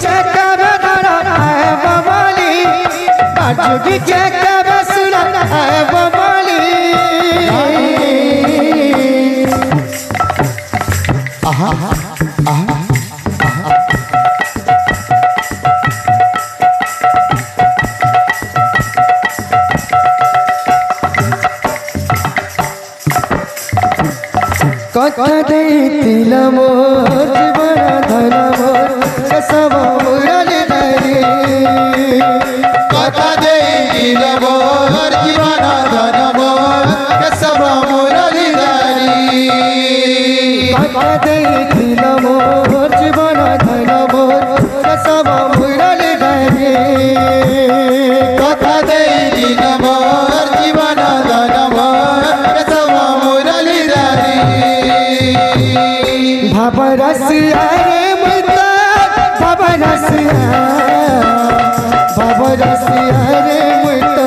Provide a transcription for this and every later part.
चेका बदरा है बवाली बाजुगी चेका बसुरा है बवाली आहा आहा कथा देती मोर जीवन धन मोर कसम मुरली धरी कथा देती मोर जीवन धन मोर कसम मुरली धरी कथा देती मोर जीवन धन मोर कसम मुरली धरी कथा देती मोर जीवन धन मोर कसम मुरली धरी बाबा रसिया रे मुता बाबा रसिया रे मुता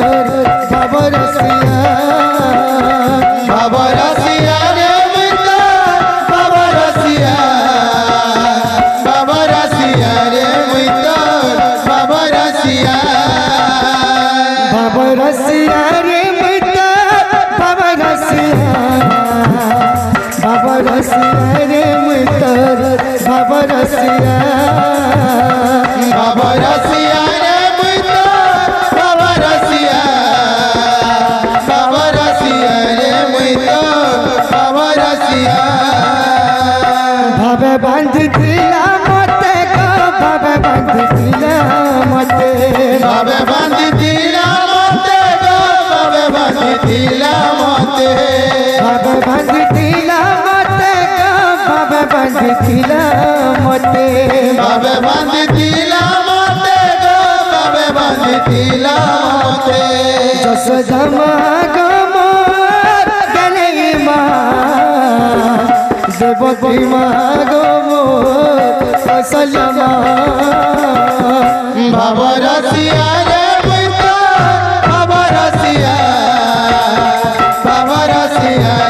बाबा रसिया बाबा रसिया रे मुता बाबा रसिया बाबा रसिया रे मुता बाबा रसिया बाबा रसिया रे मुता बाबा रसिया रे मुता बाबा रसिया बाबा रसिया रे मुता बाबा रसिया बाबा रसिया रे मुता बाबा रसिया बाबा बांध दिला मते को बाबा बांध दिला मते बाबा बांध दिला मते गो बाबा बांध दिला मते बाबा बांध दिला मते को बाबा बांध दिला मते बाबा बांध दिला मते गो बाबा बांध दिला मते जसोदा माँ गो मोर गले माँ देवकी माँ गो मोर कौशल्या बाबा रसिया रे मुता बाबा रसिया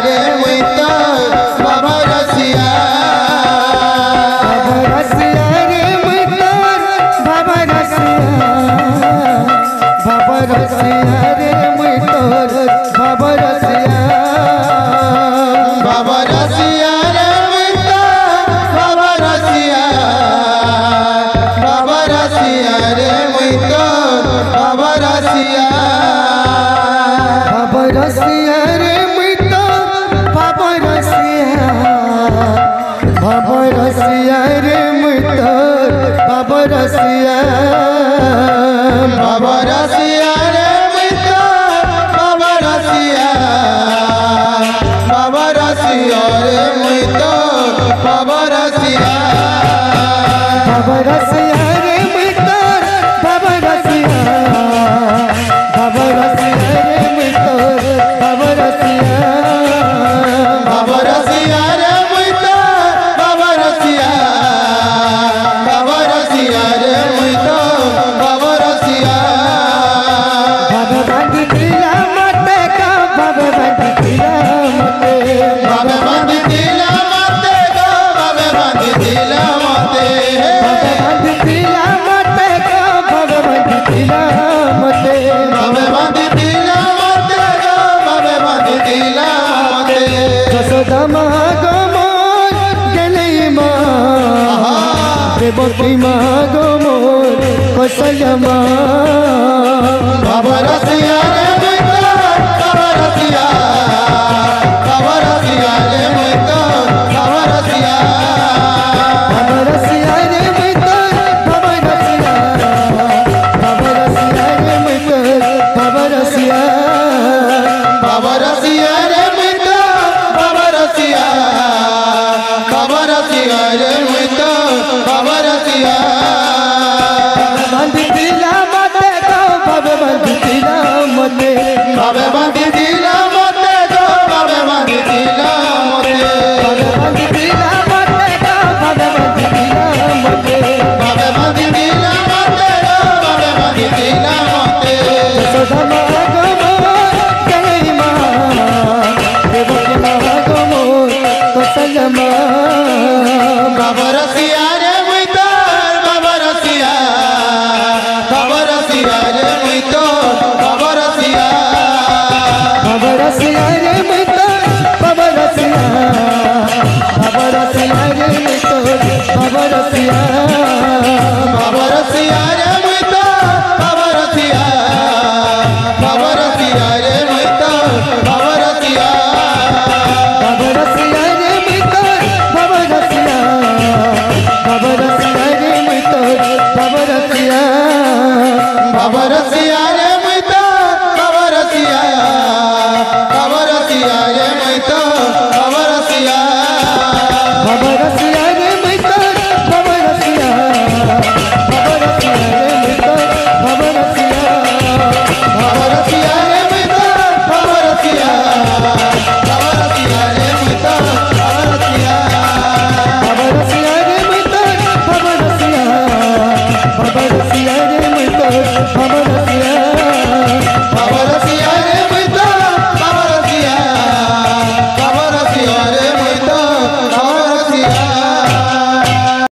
रे मुता बाबा रसिया बाबा रसिया रे मुता बाबा रसिया रे मुता बाबा रसिया बाबा रसिया रे मुता बाबा रसिया रे मुता बाबा रसिया बाबा रसिया रे मुता बाबा रसिया रे मुता बाबा रसिया बाबा रसिया रे मुता बाबा रसिया रे मुता बाबा रसिया बाबा रसिया रे मुता बाबा रसिया रे मुता बाबा रसिया बाबा रसिया रे मुता बाबा रसिया रे मुता बाबा रसिया बाबा बांध दिला मते का बाबा बांध दिला मते बाबा बांध दिला मते गो बाबा बांध दिला मते बाबा बांध दिला मते का बाबा बांध दिला मते बाबा बांध दिला मते गो बाबा बांध दिला मते जसोदा माँ गो मोर गले माँ देवकी माँ गो मोर कौशल्या बाबा रसिया रे मुता बाबा रसिया रे मुता बाबा रसिया बाबा रसिया रे मुता बाबा रसिया रे मुता बाबा रसिया बाबा रसिया रे मुता बाबा रसिया रे मुता बाबा रसिया बांध दिला मते को बाबा बांध दिला मते बाबा बांध दिला मते गो बाबा बांध दिला मते बाबा बांध दिला मते को बाबा बांध दिला मते बाबा बांध दिला मते गो बाबा बांध दिला मते जसोदा माँ गो मोर गले माँ देवकी माँ गो मोर कौशल्या बाबा रसिया रे मुता बाबा रसिया रसिया रे मैं तो बाबा रसिया रे मैं तो बाबा रसिया बाबा रसिया रे मैं तो बाबा रसिया रे मैं तो बाबा रसिया रे मैं तो बाबा रसिया रे मैं तो बाबा रसिया बाबा रसिया रे मैं तो बाबा रसिया रे मैं तो बाबा रसिया